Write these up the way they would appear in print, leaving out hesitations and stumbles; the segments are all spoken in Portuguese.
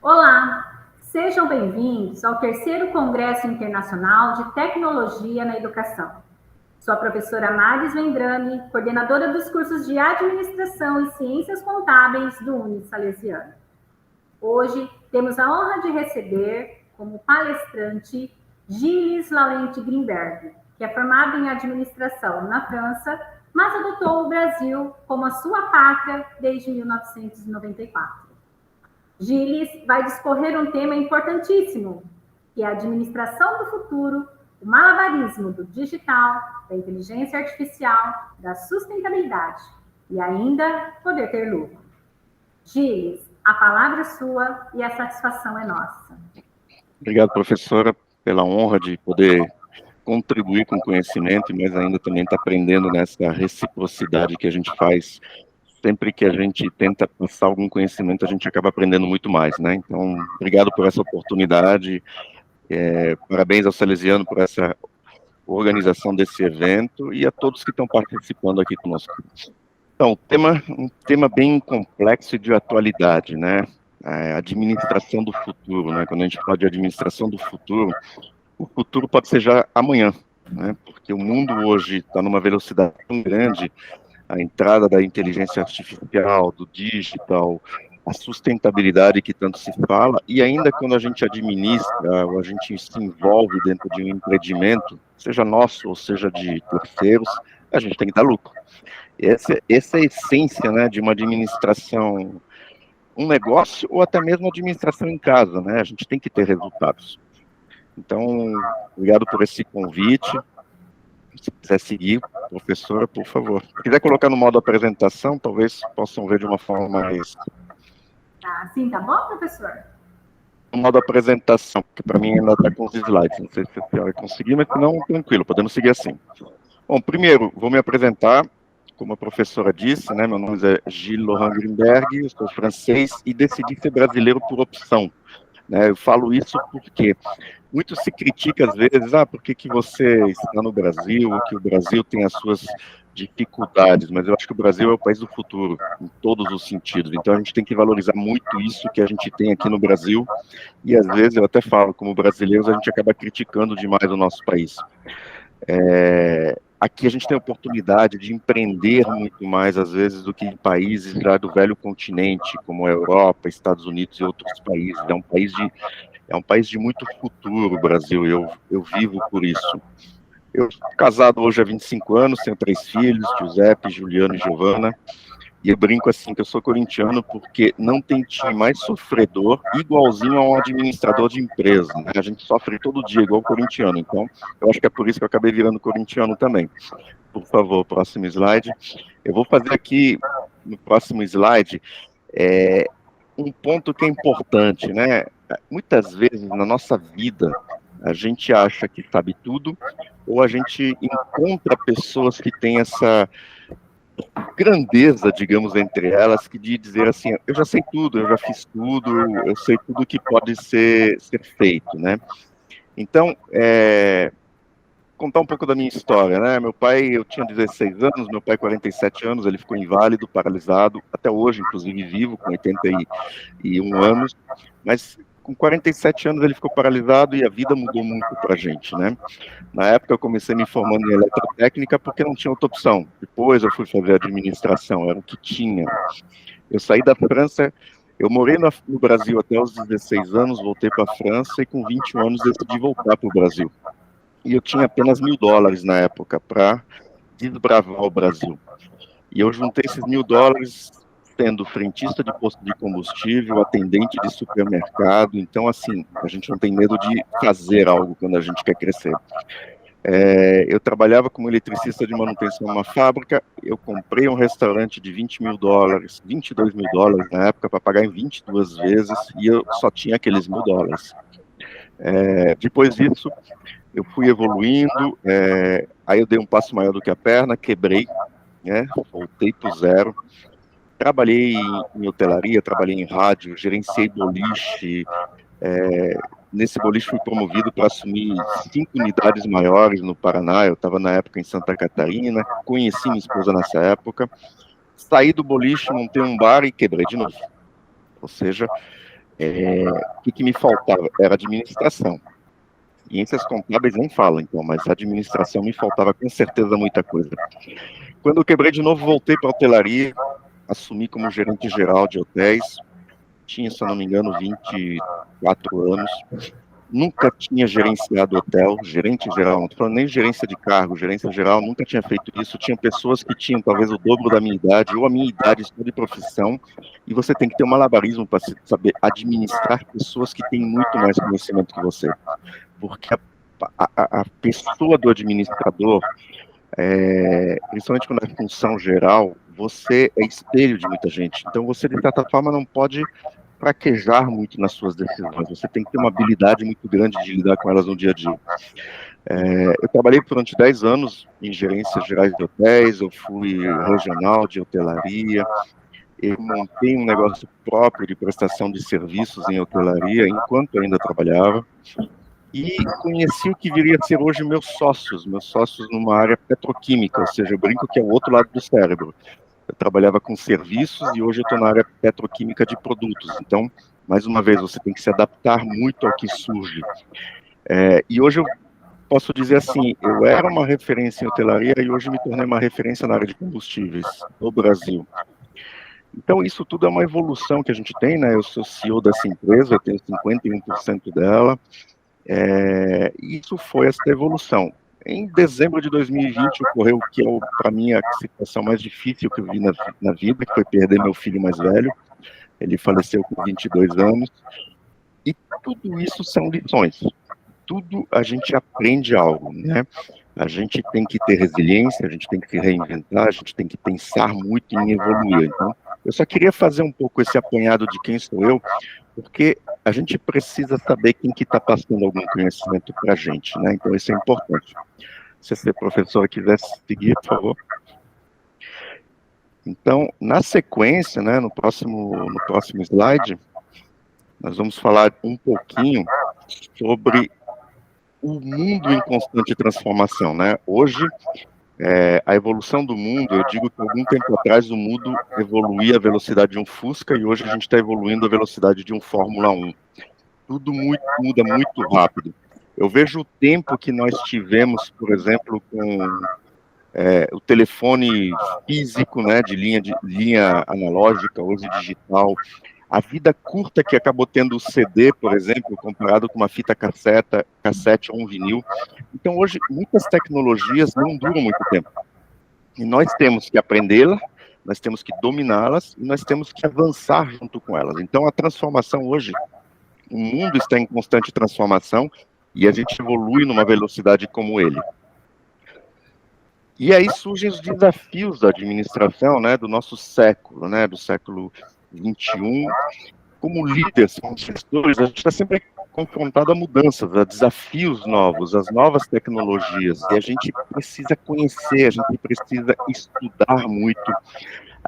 Olá, sejam bem-vindos ao terceiro Congresso Internacional de Tecnologia na Educação. Sou a professora Maris Vendrame, coordenadora dos cursos de Administração e Ciências Contábeis do Unisalesiano. Hoje temos a honra de receber como palestrante Gilles Laurent Grimberg, que é formado em Administração na França, mas adotou o Brasil como a sua pátria desde 1994. Gilles vai discorrer um tema importantíssimo, que é a administração do futuro, o malabarismo do digital, da inteligência artificial, da sustentabilidade e ainda poder ter lucro. Gilles, a palavra é sua e a satisfação é nossa. Obrigado, professora, pela honra de poder contribuir com conhecimento, mas ainda também está aprendendo nessa reciprocidade que a gente faz. Sempre que a gente tenta passar algum conhecimento, a gente acaba aprendendo muito mais, né? Então, obrigado por essa oportunidade, parabéns ao Salesiano por essa organização desse evento e a todos que estão participando aqui conosco. Então, um tema bem complexo e de atualidade, né? A administração do futuro, né? Quando a gente fala de administração do futuro, o futuro pode ser já amanhã, né? Porque o mundo hoje está numa velocidade tão grande, a entrada da inteligência artificial, do digital, a sustentabilidade que tanto se fala, e ainda quando a gente administra, ou a gente se envolve dentro de um empreendimento, seja nosso ou seja de terceiros, a gente tem que dar lucro. Essa é a essência, né, de uma administração, um negócio, ou até mesmo administração em casa, né, a gente tem que ter resultados. Então, obrigado por esse convite. Se quiser seguir, professora, por favor. Se quiser colocar no modo apresentação, talvez possam ver de uma forma mais... Sim, tá bom, professor? No modo apresentação, que para mim ainda está com os slides. Não sei se a senhora vai conseguir, mas se não, tranquilo, podemos seguir assim. Bom, primeiro, vou me apresentar. Como a professora disse, né, meu nome é Gilles Laurent Grimberg, eu sou francês e decidi ser brasileiro por opção. Né, eu falo isso porque muito se critica às vezes, por que você está no Brasil, que o Brasil tem as suas dificuldades, mas eu acho que o Brasil é o país do futuro, em todos os sentidos, então a gente tem que valorizar muito isso que a gente tem aqui no Brasil, e às vezes eu até falo, como brasileiros, a gente acaba criticando demais o nosso país. Aqui a gente tem a oportunidade de empreender muito mais, às vezes, do que em países lá do velho continente, como a Europa, Estados Unidos e outros países. É um país de muito futuro, o Brasil, e eu vivo por isso. Eu sou casado hoje há 25 anos, tenho 3 filhos, Giuseppe, Juliano e Giovana, e eu brinco assim que eu sou corintiano porque não tem time mais sofredor igualzinho a um administrador de empresa, né? A gente sofre todo dia igual corintiano, então eu acho que é por isso que eu acabei virando corintiano também. Por favor, próximo slide. Eu vou fazer aqui, no próximo slide, um ponto que é importante, né? Muitas vezes na nossa vida, a gente acha que sabe tudo, ou a gente encontra pessoas que têm essa grandeza, digamos, entre elas, que de dizer assim, eu já sei tudo, eu já fiz tudo, eu sei tudo que pode ser feito, né? Então, contar um pouco da minha história, né? Meu pai, eu tinha 16 anos, meu pai 47 anos, ele ficou inválido, paralisado, até hoje, inclusive, vivo, com 81 anos, mas com 47 anos ele ficou paralisado e a vida mudou muito pra gente, né? Na época eu comecei me formando em eletrotécnica porque não tinha outra opção. Depois eu fui fazer administração, era o que tinha. Eu saí da França, eu morei no Brasil até os 16 anos, voltei para a França e com 21 anos decidi voltar para o Brasil. E eu tinha apenas $1.000 na época para desbravar o Brasil. E eu juntei esses $1.000 sendo frentista de posto de combustível, atendente de supermercado. Então, assim, a gente não tem medo de fazer algo quando a gente quer crescer. Eu trabalhava como eletricista de manutenção numa fábrica, eu comprei um restaurante de $20.000, $22.000 na época, para pagar em 22 vezes, e eu só tinha aqueles $1.000. Depois disso, eu fui evoluindo, aí eu dei um passo maior do que a perna, quebrei, né, voltei para o zero. Trabalhei em hotelaria, trabalhei em rádio, gerenciei boliche. Nesse boliche fui promovido para assumir 5 unidades maiores no Paraná. Eu estava na época em Santa Catarina, conheci minha esposa nessa época. Saí do boliche, montei um bar e quebrei de novo. Ou seja, O que me faltava? Era administração. Ciências contábeis nem falo, então, mas administração me faltava com certeza muita coisa. Quando eu quebrei de novo, voltei para a hotelaria, assumi como gerente geral de hotéis, tinha, se eu não me engano, 24 anos, nunca tinha gerenciado hotel, gerente geral, não estou falando nem gerência de cargo, gerência geral, nunca tinha feito isso, tinha pessoas que tinham talvez o dobro da minha idade, ou a minha idade de profissão, e você tem que ter um malabarismo para saber administrar pessoas que têm muito mais conhecimento que você, porque a pessoa do administrador, principalmente quando é função geral, você é espelho de muita gente, então você de certa forma não pode fraquejar muito nas suas decisões, você tem que ter uma habilidade muito grande de lidar com elas no dia a dia. Eu trabalhei durante 10 anos em gerências gerais de hotéis, eu fui regional de hotelaria, eu montei um negócio próprio de prestação de serviços em hotelaria, enquanto ainda trabalhava, e conheci o que viria a ser hoje meus sócios numa área petroquímica, ou seja, eu brinco que é o outro lado do cérebro. Eu trabalhava com serviços e hoje eu estou na área petroquímica de produtos. Então, mais uma vez, você tem que se adaptar muito ao que surge. E hoje eu posso dizer assim, eu era uma referência em hotelaria e hoje me tornei uma referência na área de combustíveis no Brasil. Então, isso tudo é uma evolução que a gente tem, né? Eu sou CEO dessa empresa, eu tenho 51% dela. Isso foi essa evolução. Em dezembro de 2020 ocorreu o que é, para mim, a situação mais difícil que eu vi na vida, que foi perder meu filho mais velho. Ele faleceu com 22 anos. E tudo isso são lições. Tudo a gente aprende algo, né? A gente tem que ter resiliência, a gente tem que se reinventar, a gente tem que pensar muito em evoluir. Então, eu só queria fazer um pouco esse apanhado de quem sou eu, porque a gente precisa saber quem que está passando algum conhecimento para a gente, né? Então, isso é importante. Se a professora quiser seguir, por favor. Então, na sequência, né, no próximo slide, nós vamos falar um pouquinho sobre o mundo em constante transformação, né? Hoje, a evolução do mundo, eu digo que algum tempo atrás o mundo evoluía à velocidade de um Fusca e hoje a gente está evoluindo à velocidade de um Fórmula 1. Tudo muda muito rápido. Eu vejo o tempo que nós tivemos, por exemplo, com o telefone físico, né, de linha analógica, hoje digital, a vida curta que acabou tendo o CD, por exemplo, comparado com uma fita cassete ou um vinil. Então, hoje, muitas tecnologias não duram muito tempo. E nós temos que aprendê-las, nós temos que dominá-las, e nós temos que avançar junto com elas. Então, a transformação hoje, o mundo está em constante transformação, e a gente evolui numa velocidade como ele. E aí surgem os desafios da administração, né, do nosso século, né, do século 21, como líderes, como gestores, a gente está sempre confrontado a mudanças, a desafios novos, as novas tecnologias, e a gente precisa conhecer, a gente precisa estudar muito.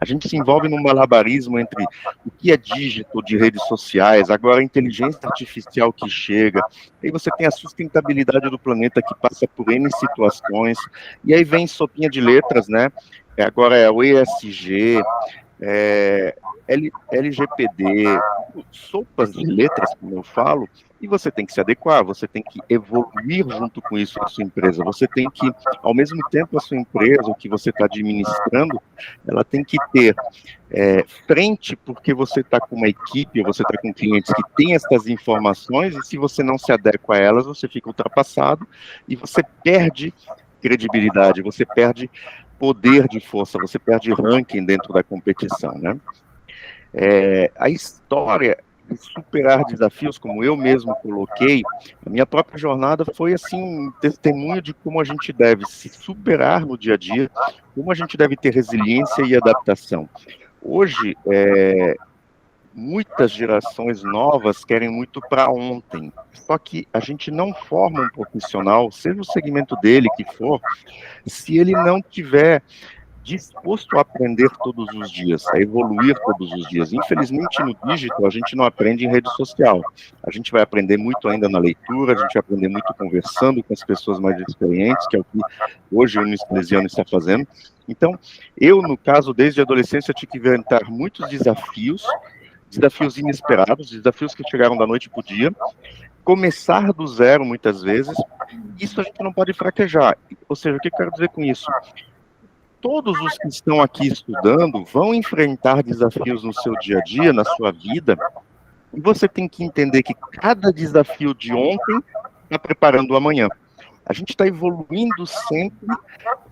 A gente se envolve num malabarismo entre o que é dígito de redes sociais, agora a inteligência artificial que chega, aí você tem a sustentabilidade do planeta que passa por N situações, e aí vem sopinha de letras, né? Agora é o ESG, LGPD, sopas de letras, como eu falo, e você tem que se adequar, você tem que evoluir junto com isso a sua empresa, você tem que, ao mesmo tempo, a sua empresa, o que você está administrando, ela tem que ter frente, porque você está com uma equipe, você está com clientes que têm essas informações, e se você não se adequa a elas, você fica ultrapassado, e você perde credibilidade, você perde poder de força, você perde ranking dentro da competição, né? A história de superar desafios, como eu mesmo coloquei, a minha própria jornada foi assim um testemunho de como a gente deve se superar no dia a dia, como a gente deve ter resiliência e adaptação. Hoje, muitas gerações novas querem muito para ontem, só que a gente não forma um profissional, seja o segmento dele que for, se ele não tiver disposto a aprender todos os dias, a evoluir todos os dias. Infelizmente, no digital, a gente não aprende em rede social. A gente vai aprender muito ainda na leitura, a gente vai aprender muito conversando com as pessoas mais experientes, que é o que hoje o Unespesiano está fazendo. Então, eu, no caso, desde a adolescência, tive que inventar muitos desafios desafios inesperados, desafios que chegaram da noite para o dia, começar do zero muitas vezes, isso a gente não pode fraquejar. Ou seja, o que eu quero dizer com isso? Todos os que estão aqui estudando vão enfrentar desafios no seu dia a dia, na sua vida, e você tem que entender que cada desafio de ontem está preparando o amanhã. A gente está evoluindo sempre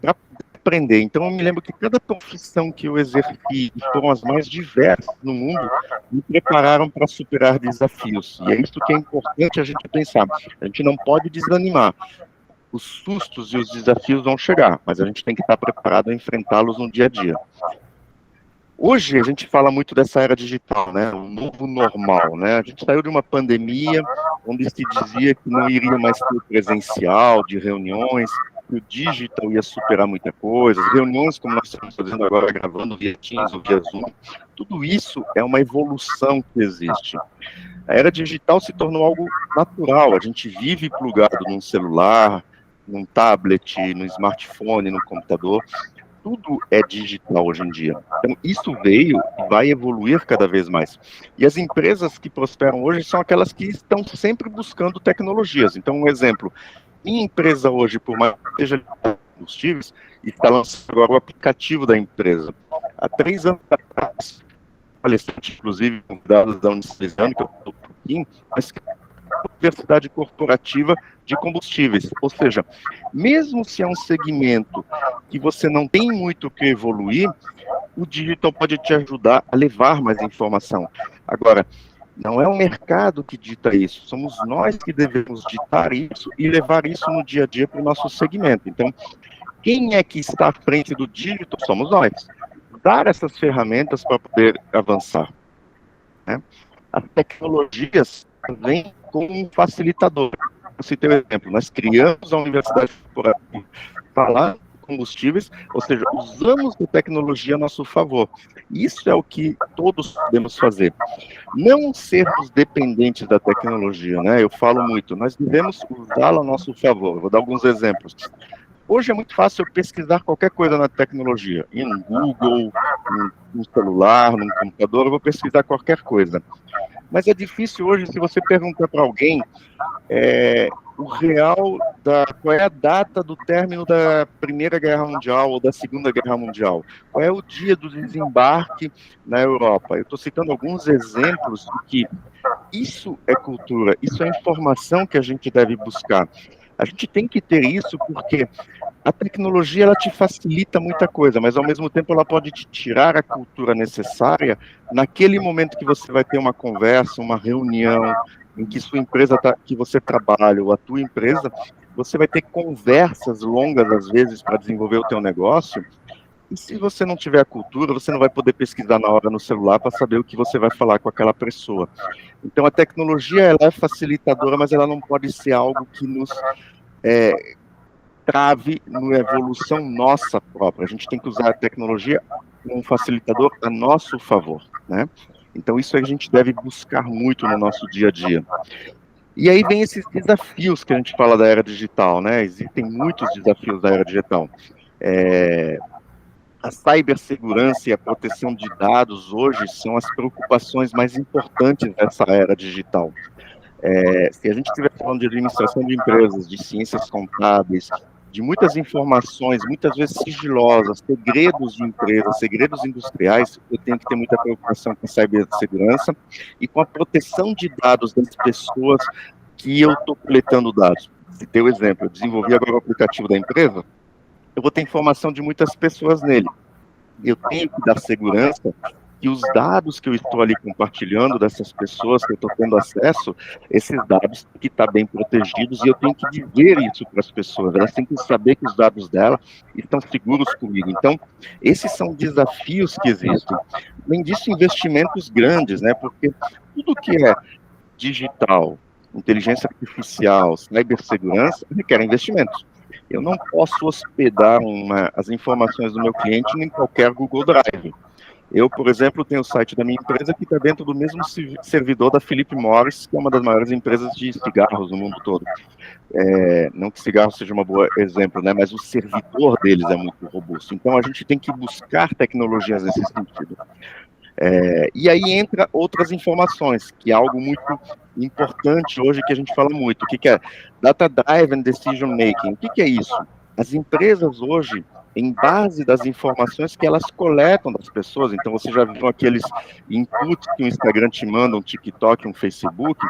para aprender. Então, eu me lembro que cada profissão que eu exerci, e foram as mais diversas no mundo, me prepararam para superar desafios. E é isso que é importante a gente pensar. A gente não pode desanimar. Os sustos e os desafios vão chegar, mas a gente tem que estar preparado a enfrentá-los no dia a dia. Hoje a gente fala muito dessa era digital, né? O novo normal, né? A gente saiu de uma pandemia onde se dizia que não iria mais ter presencial, de reuniões, que o digital ia superar muita coisa, as reuniões como nós estamos fazendo agora, gravando via Teams ou via Zoom, tudo isso é uma evolução que existe. A era digital se tornou algo natural, a gente vive plugado num celular, num tablet, no smartphone, no computador, tudo é digital hoje em dia. Então, isso veio e vai evoluir cada vez mais. E as empresas que prosperam hoje são aquelas que estão sempre buscando tecnologias. Então, um exemplo, minha empresa hoje, por mais que seja combustíveis, está lançando agora o aplicativo da empresa. Há 3 anos atrás, palestrante, inclusive, convidados da Unicesano, que eu estou um pouquinho, mas diversidade corporativa de combustíveis, ou seja, mesmo se é um segmento que você não tem muito o que evoluir, o digital pode te ajudar a levar mais informação. Agora, não é o mercado que dita isso, somos nós que devemos ditar isso e levar isso no dia a dia para o nosso segmento. Então, quem é que está à frente do digital? Somos nós. Dar essas ferramentas para poder avançar, né? As tecnologias vêm como um facilitador. Eu citei o exemplo, nós criamos a Universidade Corporativa falando de combustíveis, ou seja, usamos a tecnologia a nosso favor. Isso é o que todos podemos fazer. Não sermos dependentes da tecnologia, né? Eu falo muito, nós devemos usá-la a nosso favor. Vou dar alguns exemplos. Hoje é muito fácil eu pesquisar qualquer coisa na tecnologia, ir no Google, no celular, no computador, eu vou pesquisar qualquer coisa. Mas é difícil hoje, se você perguntar para alguém qual é a data do término da Primeira Guerra Mundial ou da Segunda Guerra Mundial, qual é o dia do desembarque na Europa. Eu estou citando alguns exemplos de que isso é cultura, isso é informação que a gente deve buscar. A gente tem que ter isso porque a tecnologia ela te facilita muita coisa, mas ao mesmo tempo ela pode te tirar a cultura necessária naquele momento que você vai ter uma conversa, uma reunião, em que sua empresa que você trabalha, ou a tua empresa, você vai ter conversas longas às vezes para desenvolver o teu negócio. E se você não tiver a cultura, você não vai poder pesquisar na hora no celular para saber o que você vai falar com aquela pessoa. Então a tecnologia ela é facilitadora, mas ela não pode ser algo que nos trave na evolução nossa própria. A gente tem que usar a tecnologia como um facilitador a nosso favor, né? Então isso a gente deve buscar muito no nosso dia a dia. E aí vem esses desafios que a gente fala da era digital, né? Existem muitos desafios da era digital. A cibersegurança e a proteção de dados hoje são as preocupações mais importantes dessa era digital. Se a gente estiver falando de administração de empresas, de ciências contábeis, de muitas informações, muitas vezes sigilosas, segredos de empresas, segredos industriais, eu tenho que ter muita preocupação com a cibersegurança e com a proteção de dados das pessoas que eu estou coletando dados. Citei o exemplo, eu desenvolvi agora o aplicativo da empresa, eu vou ter informação de muitas pessoas nele. Eu tenho que dar segurança que os dados que eu estou ali compartilhando dessas pessoas que eu estou tendo acesso, esses dados têm que estar bem protegidos e eu tenho que dizer isso para as pessoas. Elas têm que saber que os dados dela estão seguros comigo. Então, esses são desafios que existem. Além disso, investimentos grandes, né? Porque tudo que é digital, inteligência artificial, cibersegurança, requer investimentos. Eu não posso hospedar as informações do meu cliente em qualquer Google Drive. Eu, por exemplo, tenho o site da minha empresa que está dentro do mesmo servidor da Philip Morris, que é uma das maiores empresas de cigarros no mundo todo. Não que cigarro seja um bom exemplo, né, mas o servidor deles é muito robusto. Então, a gente tem que buscar tecnologias nesse sentido. E aí entra outras informações, que é algo muito importante hoje que a gente fala muito. O que é Data Driven Decision Making? O que é isso? As empresas hoje, em base das informações que elas coletam das pessoas, então você já viu aqueles inputs que o Instagram te manda, um TikTok, um Facebook,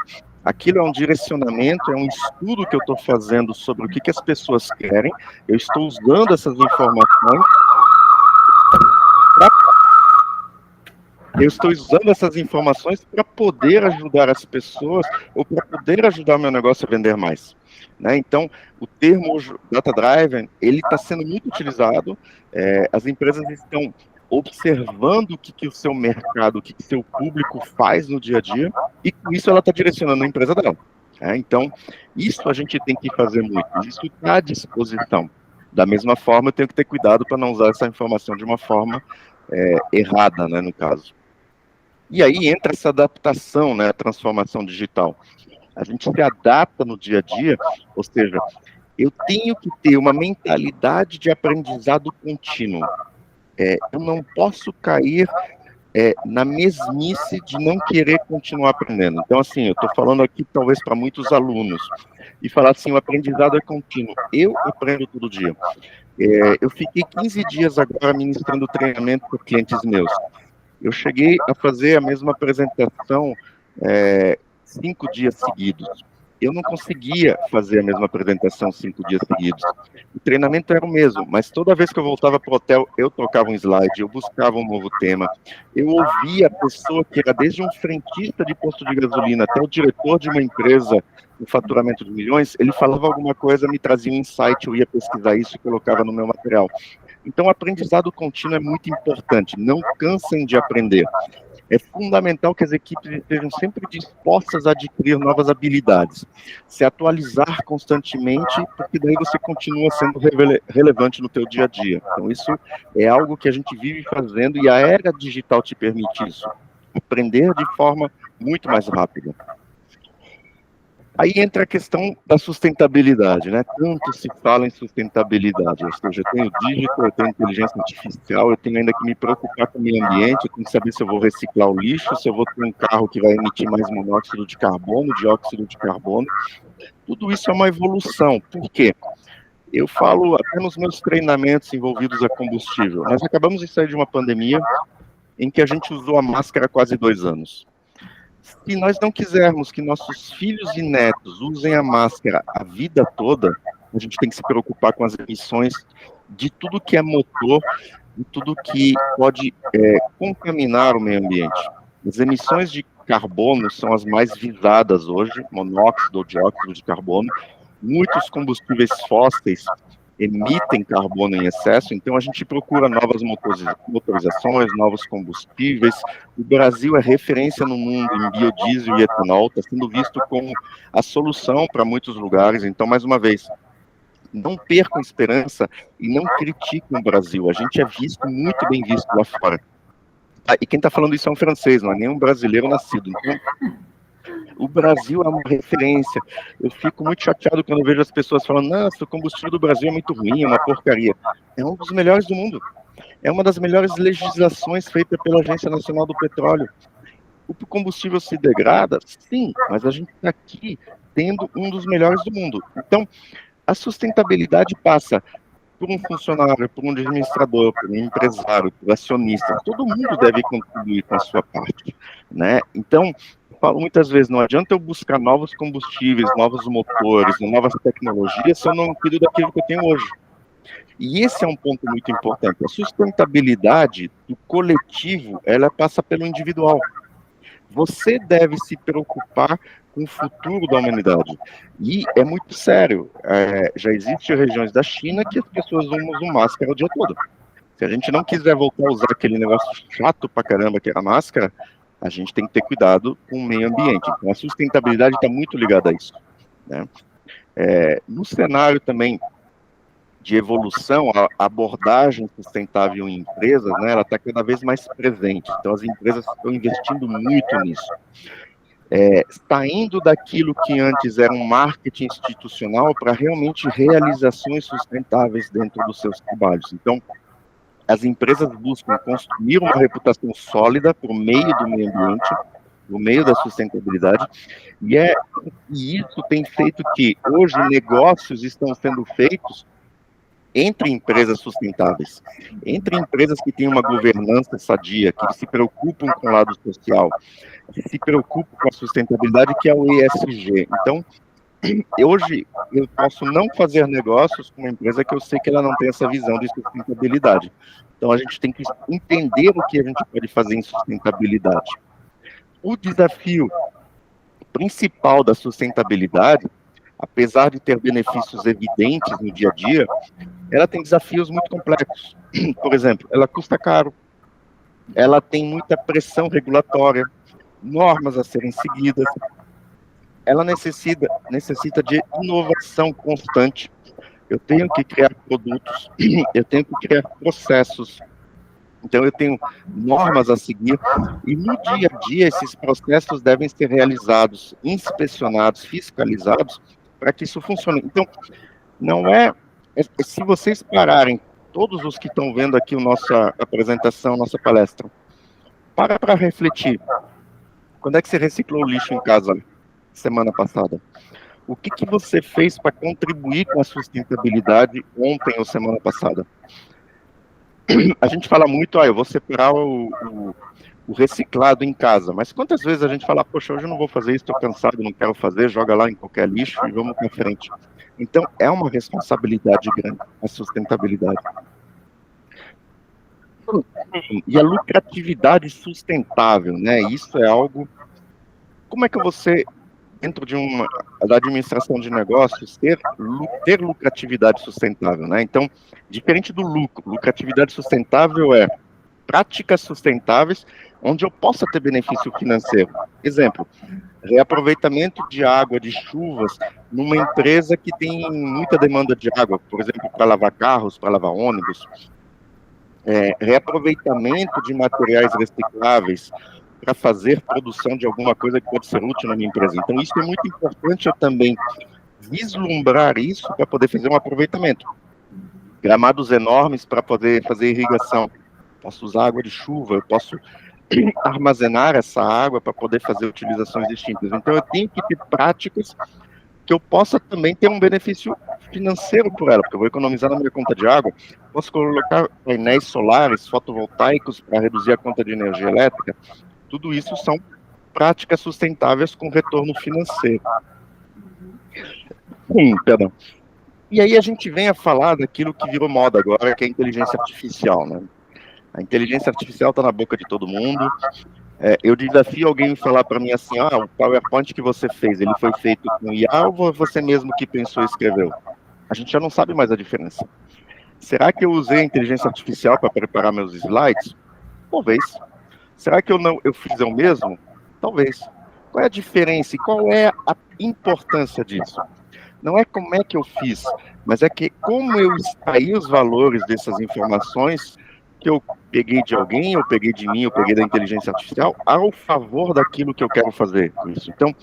aquilo é um direcionamento, é um estudo que eu estou fazendo sobre o que as pessoas querem, eu estou usando essas informações para poder ajudar as pessoas ou para poder ajudar o meu negócio a vender mais. Né? Então, o termo Data Driven, ele está sendo muito utilizado, as empresas estão observando o que o seu mercado, o que o seu público faz no dia a dia, e com isso ela está direcionando a empresa dela. Então, isso a gente tem que fazer muito, isso está à disposição. Da mesma forma, eu tenho que ter cuidado para não usar essa informação de uma forma errada, né, no caso. E aí entra essa adaptação, né, a transformação digital. A gente se adapta no dia a dia, ou seja, eu tenho que ter uma mentalidade de aprendizado contínuo. Eu não posso cair na mesmice de não querer continuar aprendendo. Então, assim, eu estou falando aqui talvez para muitos alunos, e falar assim, o aprendizado é contínuo. Eu aprendo todo dia. Eu fiquei 15 dias agora ministrando treinamento por clientes meus. Eu cheguei a fazer a mesma apresentação 5 dias seguidos. Eu não conseguia fazer a mesma apresentação 5 dias seguidos. O treinamento era o mesmo, mas toda vez que eu voltava para o hotel, eu trocava um slide, eu buscava um novo tema, eu ouvia a pessoa que era desde um frentista de posto de gasolina até o diretor de uma empresa com faturamento de milhões, ele falava alguma coisa, me trazia um insight, eu ia pesquisar isso e colocava no meu material. Então, o aprendizado contínuo é muito importante, não cansem de aprender. É fundamental que as equipes estejam sempre dispostas a adquirir novas habilidades, se atualizar constantemente, porque daí você continua sendo relevante no teu dia a dia. Então, isso é algo que a gente vive fazendo e a era digital te permite isso, aprender de forma muito mais rápida. Aí entra a questão da sustentabilidade, né? Tanto se fala em sustentabilidade, ou seja, eu tenho digital, eu tenho inteligência artificial, eu tenho ainda que me preocupar com o meio ambiente, eu tenho que saber se eu vou reciclar o lixo, se eu vou ter um carro que vai emitir mais monóxido de carbono, dióxido de carbono. Tudo isso é uma evolução. Por quê? Eu falo até nos meus treinamentos envolvidos a combustível. Nós acabamos de sair de uma pandemia em que a gente usou a máscara há quase 2 anos. Se nós não quisermos que nossos filhos e netos usem a máscara a vida toda, a gente tem que se preocupar com as emissões de tudo que é motor e tudo que pode contaminar o meio ambiente. As emissões de carbono são as mais visadas hoje, monóxido ou dióxido de carbono. Muitos combustíveis fósseis emitem carbono em excesso, então a gente procura novas motorizações, novos combustíveis. O Brasil é referência no mundo em biodiesel e etanol, está sendo visto como a solução para muitos lugares. Então, mais uma vez, não percam esperança e não critiquem o Brasil. A gente é muito bem visto lá fora. E quem está falando isso é um francês, não é nem um brasileiro nascido. Então, o Brasil é uma referência. Eu fico muito chateado quando vejo as pessoas falando, nossa, o combustível do Brasil é muito ruim, é uma porcaria. É um dos melhores do mundo. É uma das melhores legislações feitas pela Agência Nacional do Petróleo. O combustível se degrada? Sim, mas a gente está aqui tendo um dos melhores do mundo. Então, a sustentabilidade passa por um funcionário, por um administrador, por um empresário, por acionista. Todo mundo deve contribuir com a sua parte, né? Então, eu falo muitas vezes, não adianta eu buscar novos combustíveis, novos motores, novas tecnologias, se eu não cuido daquilo que eu tenho hoje. E esse é um ponto muito importante. A sustentabilidade do coletivo, ela passa pelo individual. Você deve se preocupar com o futuro da humanidade. E é muito sério. Já existem regiões da China que as pessoas usam máscara o dia todo. Se a gente não quiser voltar a usar aquele negócio chato pra caramba que era a máscara, a gente tem que ter cuidado com o meio ambiente. Então, a sustentabilidade está muito ligada a isso, né? No cenário também de evolução, a abordagem sustentável em empresas, né, ela está cada vez mais presente. Então, as empresas estão investindo muito nisso. Saindo daquilo que antes era um marketing institucional para realmente realizações sustentáveis dentro dos seus trabalhos. Então, as empresas buscam construir uma reputação sólida por meio do meio ambiente, por meio da sustentabilidade, e isso tem feito que hoje negócios estão sendo feitos entre empresas sustentáveis, entre empresas que têm uma governança sadia, que se preocupam com o lado social, que se preocupam com a sustentabilidade, que é o ESG. Então, hoje eu posso não fazer negócios com uma empresa que eu sei que ela não tem essa visão de sustentabilidade. Então, a gente tem que entender o que a gente pode fazer em sustentabilidade. O desafio principal da sustentabilidade, apesar de ter benefícios evidentes no dia a dia, ela tem desafios muito complexos. Por exemplo, ela custa caro, ela tem muita pressão regulatória, normas a serem seguidas, ela necessita de inovação constante. Eu tenho que criar produtos, eu tenho que criar processos, então eu tenho normas a seguir, e no dia a dia esses processos devem ser realizados, inspecionados, fiscalizados, para que isso funcione. Então, não se vocês pararem, todos os que estão vendo aqui a nossa apresentação, nossa palestra, para refletir. Quando é que você reciclou o lixo em casa semana passada? O que você fez para contribuir com a sustentabilidade ontem ou semana passada? A gente fala muito, eu vou separar o reciclado em casa, mas quantas vezes a gente fala, poxa, hoje eu não vou fazer isso, estou cansado, não quero fazer, joga lá em qualquer lixo e vamos para frente. Então, é uma responsabilidade grande a sustentabilidade. E a lucratividade sustentável, né? Isso é algo... Como é que você, dentro da administração de negócios, ter lucratividade sustentável, né? Então, diferente do lucro, lucratividade sustentável é práticas sustentáveis onde eu possa ter benefício financeiro. Exemplo, reaproveitamento de água, de chuvas, numa empresa que tem muita demanda de água, por exemplo, para lavar carros, para lavar ônibus. Reaproveitamento de materiais recicláveis para fazer produção de alguma coisa que pode ser útil na minha empresa. Então, isso é muito importante eu também vislumbrar isso para poder fazer um aproveitamento. Gramados enormes para poder fazer irrigação. Posso usar água de chuva, eu posso armazenar essa água para poder fazer utilizações distintas. Então, eu tenho que ter práticas que eu possa também ter um benefício financeiro por ela, porque eu vou economizar na minha conta de água, posso colocar painéis solares, fotovoltaicos para reduzir a conta de energia elétrica. Tudo isso são práticas sustentáveis com retorno financeiro. Perdão. E aí a gente vem a falar daquilo que virou moda agora, que é a inteligência artificial, né? A inteligência artificial está na boca de todo mundo. Eu desafio alguém a falar para mim assim, o PowerPoint que você fez, ele foi feito com IA ou você mesmo que pensou e escreveu? A gente já não sabe mais a diferença. Será que eu usei a inteligência artificial para preparar meus slides? Talvez. Será que eu fiz eu mesmo? Talvez. Qual é a diferença e qual é a importância disso? Não é como é que eu fiz, mas é que como eu extraí os valores dessas informações que eu peguei de alguém, eu peguei de mim, eu peguei da inteligência artificial, ao favor daquilo que eu quero fazer com isso. Então,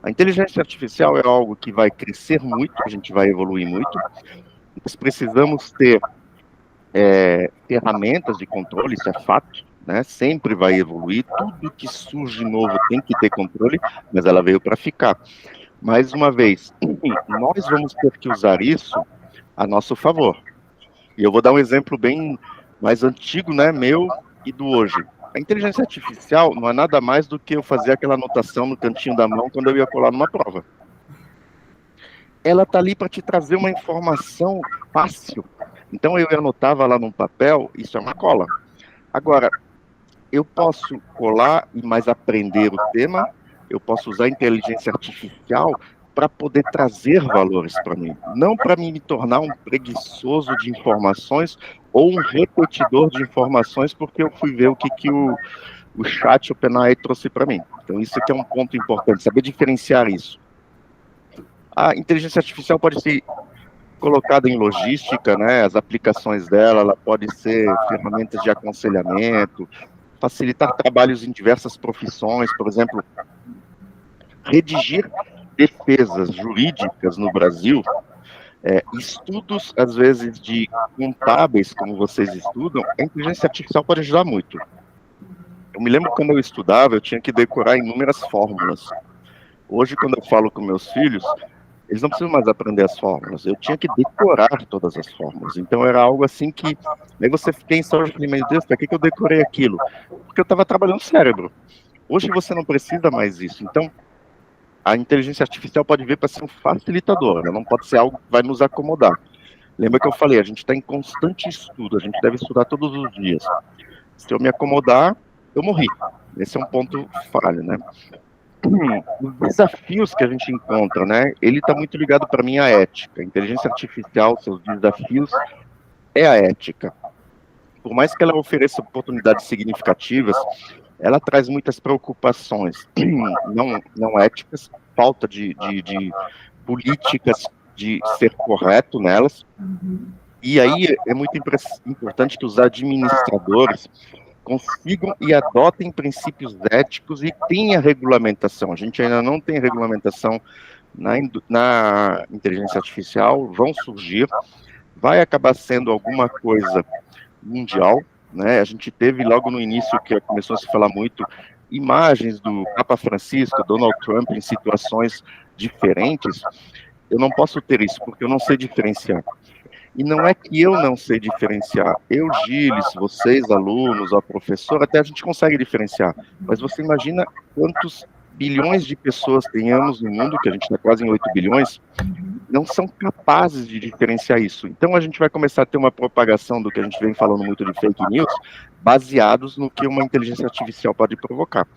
a inteligência artificial é algo que vai crescer muito, a gente vai evoluir muito. Nós precisamos ter ferramentas de controle, isso é fato, né? Sempre vai evoluir, tudo que surge novo tem que ter controle, mas ela veio para ficar. Mais uma vez, nós vamos ter que usar isso a nosso favor. E eu vou dar um exemplo bem mais antigo, né, meu e do hoje. A inteligência artificial não é nada mais do que eu fazer aquela anotação no cantinho da mão quando eu ia colar numa prova. Ela está ali para te trazer uma informação fácil. Então eu anotava lá num papel, isso é uma cola. Agora, eu posso colar e mais aprender o tema, eu posso usar a inteligência artificial para poder trazer valores para mim, não para me tornar um preguiçoso de informações ou um repetidor de informações, porque eu fui ver o que o chat OpenAI trouxe para mim. Então, isso aqui é um ponto importante, saber diferenciar isso. A inteligência artificial pode ser colocada em logística, né? As aplicações dela, ela pode ser ferramentas de aconselhamento, facilitar trabalhos em diversas profissões, por exemplo, redigir defesas jurídicas no Brasil Estudos, às vezes, de contábeis, como vocês estudam, a inteligência artificial pode ajudar muito. Eu me lembro quando eu estudava, eu tinha que decorar inúmeras fórmulas. Hoje, quando eu falo com meus filhos, eles não precisam mais aprender as fórmulas. Eu tinha que decorar todas as fórmulas. Então, era algo assim que... Aí você pensa hoje, meu Deus, para que eu decorei aquilo? Porque eu estava trabalhando o cérebro. Hoje você não precisa mais isso. Então, a inteligência artificial pode vir para ser um facilitador, ela não pode ser algo que vai nos acomodar. Lembra que eu falei, a gente está em constante estudo, a gente deve estudar todos os dias. Se eu me acomodar, eu morri. Esse é um ponto falho, né? Os desafios que a gente encontra, né? Ele está muito ligado para mim à ética. A inteligência artificial, seus desafios é a ética. Por mais que ela ofereça oportunidades significativas, ela traz muitas preocupações não éticas, falta de políticas de ser correto nelas. E aí é muito importante que os administradores consigam e adotem princípios éticos e tenha regulamentação. A gente ainda não tem regulamentação na inteligência artificial, vão surgir, vai acabar sendo alguma coisa mundial, né? A gente teve logo no início, que começou a se falar muito, imagens do Papa Francisco, Donald Trump, em situações diferentes. Eu não posso ter isso, porque eu não sei diferenciar. E não é que eu não sei diferenciar. Eu, Gilles, vocês, alunos, a professora, até a gente consegue diferenciar. Mas você imagina quantos bilhões de pessoas tenhamos no mundo, que a gente está quase em 8 bilhões, não são capazes de diferenciar isso. Então a gente vai começar a ter uma propagação do que a gente vem falando muito de fake news, baseados no que uma inteligência artificial pode provocar.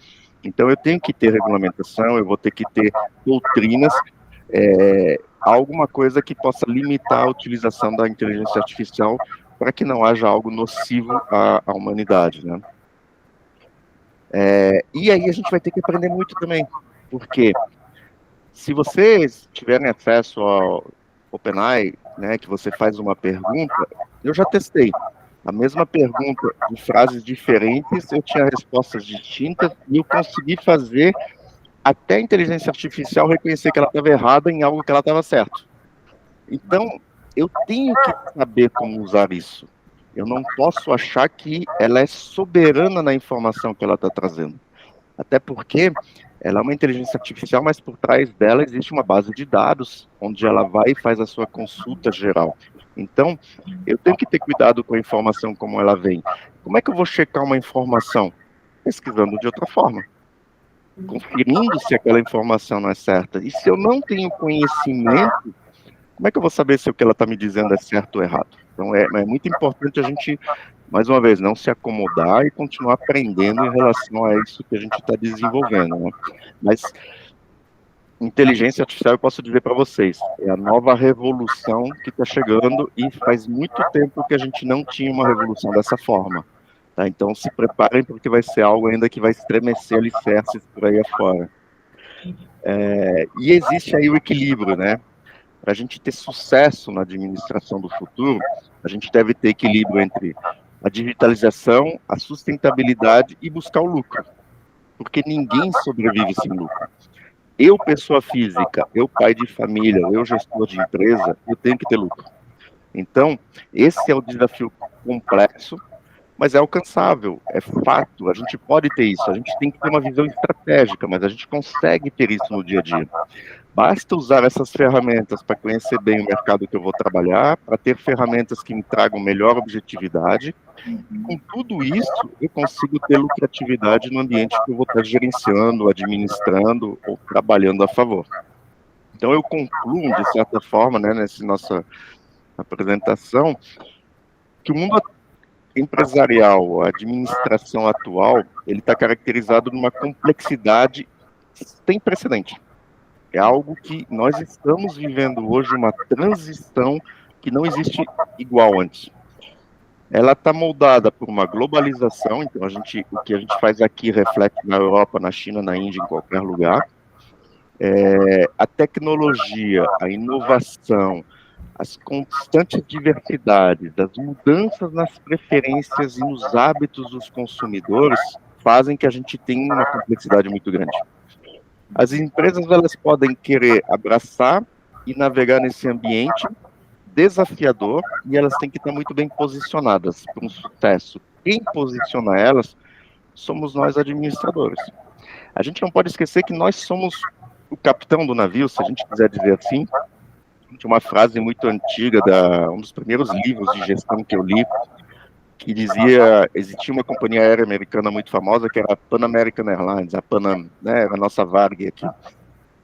Então eu tenho que ter regulamentação, eu vou ter que ter doutrinas, alguma coisa que possa limitar a utilização da inteligência artificial para que não haja algo nocivo à humanidade, né? E aí a gente vai ter que aprender muito também, porque se vocês tiverem acesso ao OpenAI, né, que você faz uma pergunta, eu já testei. A mesma pergunta de frases diferentes, eu tinha respostas distintas e eu consegui fazer até a inteligência artificial reconhecer que ela estava errada em algo que ela estava certo. Então, eu tenho que saber como usar isso. Eu não posso achar que ela é soberana na informação que ela está trazendo. Até porque ela é uma inteligência artificial, mas por trás dela existe uma base de dados, onde ela vai e faz a sua consulta geral. Então, eu tenho que ter cuidado com a informação como ela vem. Como é que eu vou checar uma informação? Pesquisando de outra forma. Conferindo se aquela informação não é certa. E se eu não tenho conhecimento, como é que eu vou saber se o que ela está me dizendo é certo ou errado? Então, é muito importante a gente, mais uma vez, não se acomodar e continuar aprendendo em relação a isso que a gente está desenvolvendo, né? Mas inteligência artificial, eu posso dizer para vocês, é a nova revolução que está chegando e faz muito tempo que a gente não tinha uma revolução dessa forma. Tá? Então, se preparem, porque vai ser algo ainda que vai estremecer alicerces por aí afora. E existe aí o equilíbrio, né? Para a gente ter sucesso na administração do futuro, a gente deve ter equilíbrio entre a digitalização, a sustentabilidade e buscar o lucro. Porque ninguém sobrevive sem lucro. Eu, pessoa física, eu, pai de família, eu, gestor de empresa, eu tenho que ter lucro. Então, esse é o desafio complexo, mas é alcançável, é fato, a gente pode ter isso, a gente tem que ter uma visão estratégica, mas a gente consegue ter isso no dia a dia. Basta usar essas ferramentas para conhecer bem o mercado que eu vou trabalhar, para ter ferramentas que me tragam melhor objetividade. Com tudo isso, eu consigo ter lucratividade no ambiente que eu vou estar gerenciando, administrando ou trabalhando a favor. Então, eu concluo, de certa forma, né, nessa nossa apresentação, que o mundo empresarial, a administração atual, ele está caracterizado numa complexidade sem precedente. É algo que nós estamos vivendo hoje, uma transição que não existe igual antes. Ela está moldada por uma globalização, então o que a gente faz aqui reflete na Europa, na China, na Índia, em qualquer lugar. A tecnologia, a inovação, as constantes diversidades, as mudanças nas preferências e nos hábitos dos consumidores fazem que a gente tenha uma complexidade muito grande. As empresas, elas podem querer abraçar e navegar nesse ambiente, desafiador e elas têm que estar muito bem posicionadas para um sucesso. Quem posiciona elas somos nós administradores. A gente não pode esquecer que nós somos o capitão do navio, se a gente quiser dizer assim. Tinha uma frase muito antiga, um dos primeiros livros de gestão que eu li, que dizia, existia uma companhia aérea americana muito famosa, que era a Pan American Airlines, a Panam, né, era a nossa Varig aqui.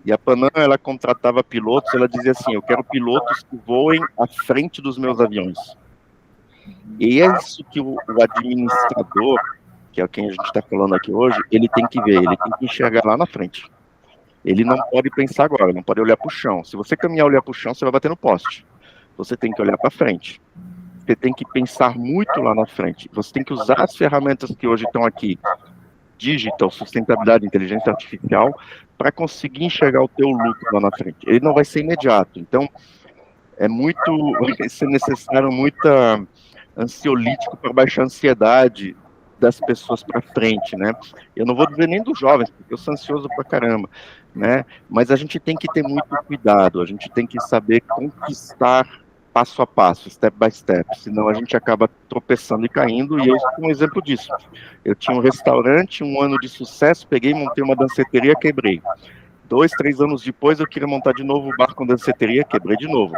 E a Panam, ela contratava pilotos, ela dizia assim, eu quero pilotos que voem à frente dos meus aviões. E é isso que o administrador, que é quem a gente está falando aqui hoje, ele tem que ver, ele tem que enxergar lá na frente. Ele não pode pensar agora, não pode olhar para o chão. Se você caminhar e olhar para o chão, você vai bater no poste. Você tem que olhar para frente. Você tem que pensar muito lá na frente. Você tem que usar as ferramentas que hoje estão aqui, digital, sustentabilidade, inteligência artificial, para conseguir enxergar o teu lucro lá na frente. Ele não vai ser imediato. Então, vai ser necessário muita ansiolítico para baixar a ansiedade das pessoas para frente, né? Eu não vou dizer nem dos jovens, porque eu sou ansioso pra caramba, né? Mas a gente tem que ter muito cuidado, a gente tem que saber conquistar passo a passo, step by step, senão a gente acaba tropeçando e caindo, e eu sou um exemplo disso. Eu tinha um restaurante, um ano de sucesso, peguei, montei uma danceteria, quebrei. 2, 3 anos depois, eu queria montar de novo o bar com danceteria, quebrei de novo.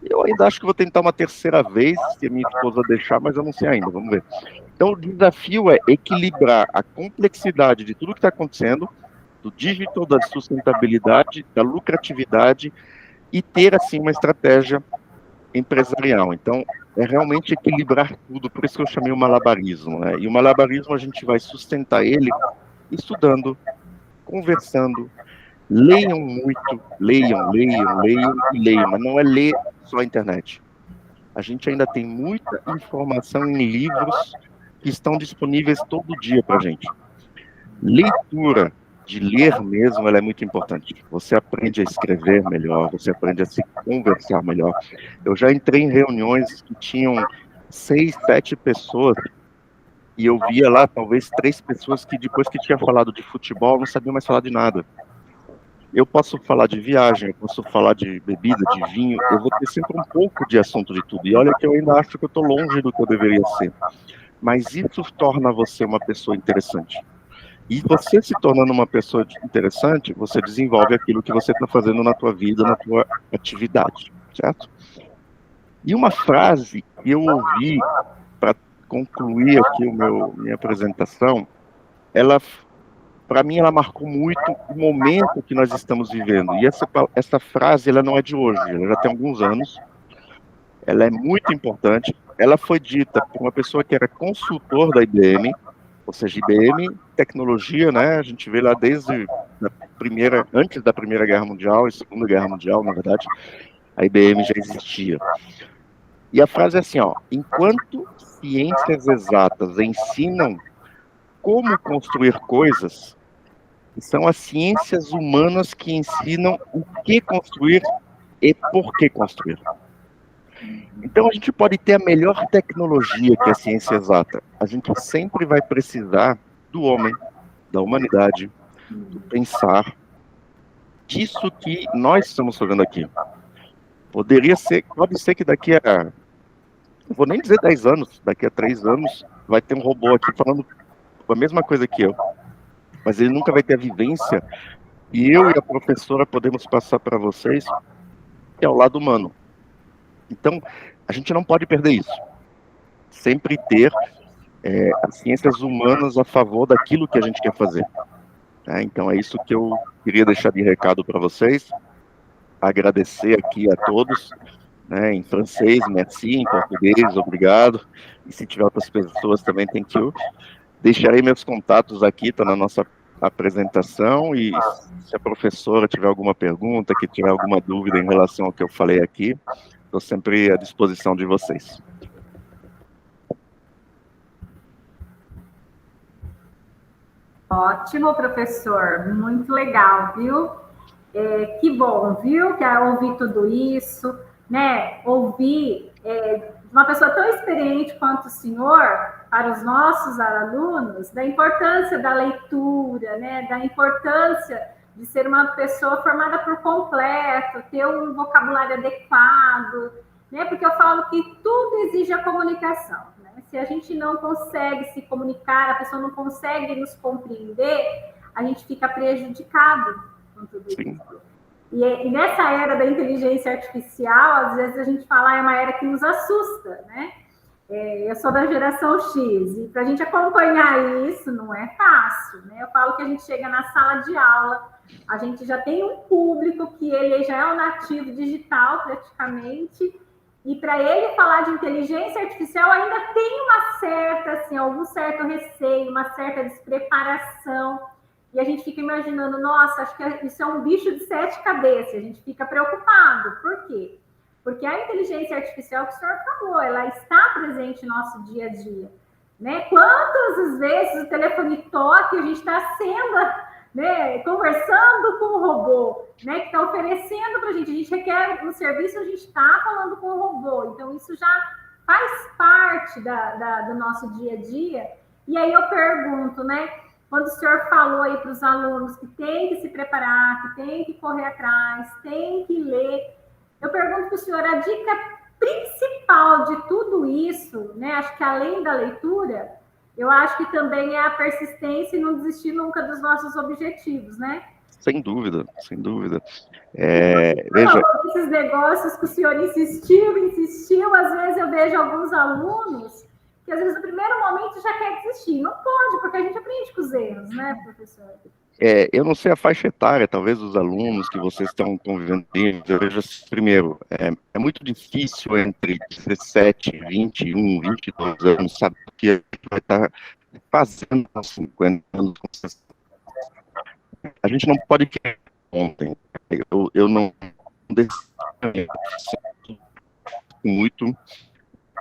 Eu ainda acho que vou tentar uma terceira vez, se a minha esposa deixar, mas eu não sei ainda, vamos ver. Então, o desafio é equilibrar a complexidade de tudo que está acontecendo, do digital, da sustentabilidade, da lucratividade, e ter, assim, uma estratégia empresarial. Então, é realmente equilibrar tudo, por isso que eu chamei o malabarismo, né? E o malabarismo a gente vai sustentar ele estudando, conversando, leiam muito, leiam, mas não é ler só a internet. A gente ainda tem muita informação em livros que estão disponíveis todo dia para a gente. Leitura, de ler mesmo, ela é muito importante. Você aprende a escrever melhor, você aprende a se conversar melhor. Eu já entrei em reuniões que tinham 6, 7 pessoas e eu via lá talvez 3 pessoas que depois que tinha falado de futebol não sabiam mais falar de nada. Eu posso falar de viagem, eu posso falar de bebida, de vinho, eu vou ter sempre um pouco de assunto de tudo. E olha que eu ainda acho que eu estou longe do que eu deveria ser. Mas isso torna você uma pessoa interessante. E você se tornando uma pessoa interessante, você desenvolve aquilo que você está fazendo na tua vida, na tua atividade, certo? E uma frase que eu ouvi para concluir aqui minha apresentação, para mim, ela marcou muito o momento que nós estamos vivendo. E essa frase, ela não é de hoje, ela já tem alguns anos. Ela é muito importante. Ela foi dita por uma pessoa que era consultor da IBM, ou seja, IBM, tecnologia, né? A gente vê lá desde antes da Primeira Guerra Mundial e Segunda Guerra Mundial, na verdade, a IBM já existia. E a frase é assim, ó: enquanto ciências exatas ensinam como construir coisas, são as ciências humanas que ensinam o que construir e por que construir. Então, a gente pode ter a melhor tecnologia que é a ciência exata. A gente sempre vai precisar do homem, da humanidade, do pensar, disso que nós estamos fazendo aqui. Pode ser que daqui a, não vou nem dizer 10 anos, daqui a 3 anos, vai ter um robô aqui falando a mesma coisa que eu. Mas ele nunca vai ter a vivência, e eu e a professora podemos passar para vocês, que é o lado humano. Então, a gente não pode perder isso. Sempre ter as ciências humanas a favor daquilo que a gente quer fazer. Então, é isso que eu queria deixar de recado para vocês. Agradecer aqui a todos, né, em francês, merci, em português, obrigado. E se tiver outras pessoas também, thank you. Deixarei meus contatos aqui, está na nossa apresentação, e se a professora tiver alguma pergunta, que tiver alguma dúvida em relação ao que eu falei aqui, estou sempre à disposição de vocês. Ótimo, professor. Muito legal, viu? Que bom, viu? Que ouvir tudo isso, né? Ouvir uma pessoa tão experiente quanto o senhor, para os nossos alunos, da importância da leitura, né? Da importância de ser uma pessoa formada por completo, ter um vocabulário adequado, né? Porque eu falo que tudo exige a comunicação, né? Se a gente não consegue se comunicar, a pessoa não consegue nos compreender, a gente fica prejudicado com tudo isso. E nessa era da inteligência artificial, às vezes a gente fala, é uma era que nos assusta, né? Eu sou da geração X, e para a gente acompanhar isso não é fácil, né? Eu falo que a gente chega na sala de aula, a gente já tem um público que ele já é um nativo digital, praticamente, e para ele falar de inteligência artificial ainda tem uma certa, assim, algum certo receio, uma certa despreparação, e a gente fica imaginando, nossa, acho que isso é um bicho de 7 cabeças, a gente fica preocupado. Por quê? Porque a inteligência artificial que o senhor falou, ela está presente no nosso dia a dia, né? Quantas vezes o telefone toca, a gente está né, conversando com o robô, né, que está oferecendo para a gente requer um serviço, a gente está falando com o robô, então isso já faz parte do nosso dia a dia. E aí eu pergunto, né, quando o senhor falou aí para os alunos que tem que se preparar, que tem que correr atrás, tem que ler, eu pergunto para o senhor, a dica principal de tudo isso, né, acho que além da leitura, eu acho que também é a persistência e não desistir nunca dos nossos objetivos, né? Sem dúvida, sem dúvida. Veja, esses negócios que o senhor insistiu, às vezes eu vejo alguns alunos que às vezes no primeiro momento já quer desistir. Não pode, porque a gente aprende com os erros, né, professor? Eu não sei a faixa etária, talvez os alunos que vocês estão convivendo, eu vejo assim, primeiro, é muito difícil entre 17, 21, 22 anos saber o que a gente vai estar fazendo com 50 anos. A gente não pode querer ontem. Eu não muito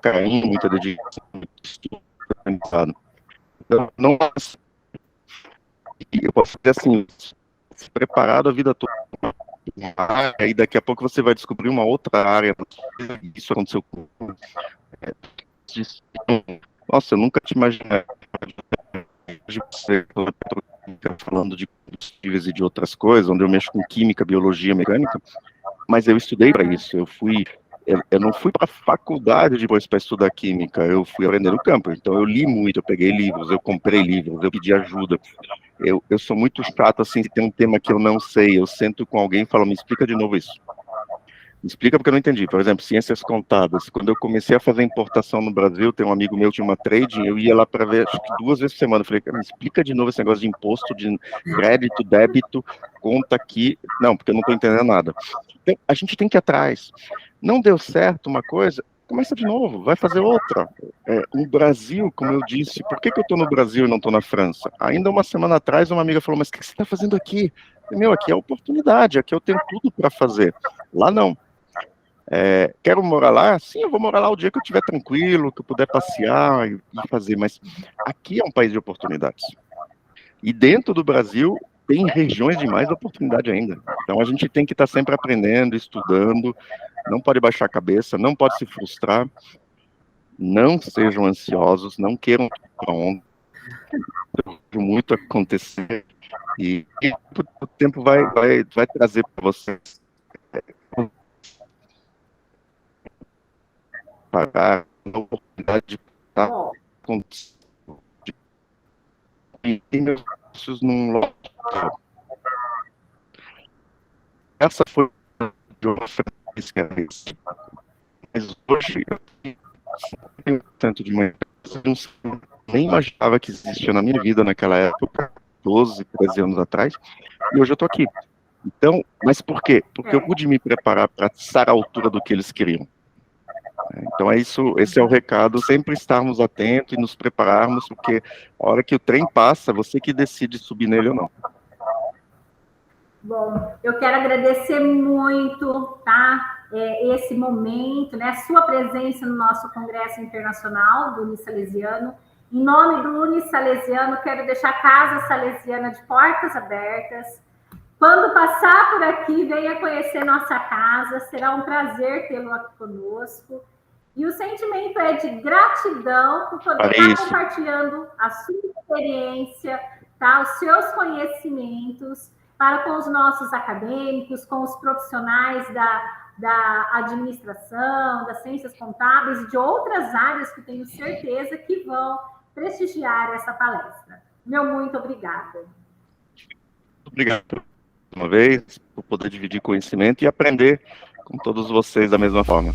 carinho, muita dedicação, muito estudo. Então, não, eu posso dizer assim, se preparado a vida toda, e daqui a pouco você vai descobrir uma outra área. Isso aconteceu com nossa, eu nunca te imaginei falando de combustíveis e de outras coisas, onde eu mexo com química, biologia, mecânica, mas eu estudei para isso. Eu não fui para a faculdade depois para estudar química, eu fui aprender no campo. Então eu li muito, eu peguei livros, eu comprei livros, eu pedi ajuda. Eu sou muito chato, assim, se tem um tema que eu não sei, eu sento com alguém e falo, me explica de novo isso. Me explica porque eu não entendi. Por exemplo, ciências contábeis. Quando eu comecei a fazer importação no Brasil, tem um amigo meu que tinha uma trading, eu ia lá para ver, acho que 2 vezes por semana. Eu falei, me explica de novo esse negócio de imposto, de crédito, débito, conta aqui. Não, porque eu não estou entendendo nada. Então, a gente tem que ir atrás. Não deu certo uma coisa, começa de novo, vai fazer outra. No Brasil, como eu disse, por que eu estou no Brasil e não estou na França? Ainda uma semana atrás, uma amiga falou, mas o que você está fazendo aqui? Meu, aqui é oportunidade, aqui eu tenho tudo para fazer. Lá não. Quero morar lá? Sim, eu vou morar lá o dia que eu estiver tranquilo, que eu puder passear e fazer, mas aqui é um país de oportunidades. E dentro do Brasil, tem regiões de mais oportunidade ainda. Então a gente tem que estar sempre aprendendo, estudando, não pode baixar a cabeça, não pode se frustrar, não sejam ansiosos, não queiram para onda. Muito acontecer e o tempo vai trazer para vocês parar a oportunidade de estar com negócios num local. Essa foi a mas hoje eu tanto de uma empresa, eu nem imaginava que existia na minha vida naquela época, 12, 13 anos atrás, e hoje eu estou aqui. Então, mas por quê? Porque eu pude me preparar para estar à altura do que eles queriam. Então é isso, esse é o recado, sempre estarmos atentos e nos prepararmos, porque a hora que o trem passa, você que decide subir nele ou não. Bom, eu quero agradecer muito, tá? Esse momento, né? A sua presença no nosso Congresso Internacional do Unisalesiano. Em nome do Unisalesiano, quero deixar a Casa Salesiana de portas abertas. Quando passar por aqui, venha conhecer nossa casa, será um prazer tê-lo aqui conosco. E o sentimento é de gratidão por poder estar compartilhando a sua experiência, tá? Os seus conhecimentos. para com os nossos acadêmicos, com os profissionais da administração, das ciências contábeis e de outras áreas que tenho certeza que vão prestigiar essa palestra. Meu muito obrigada. Obrigado, uma vez, por poder dividir conhecimento e aprender com todos vocês da mesma forma.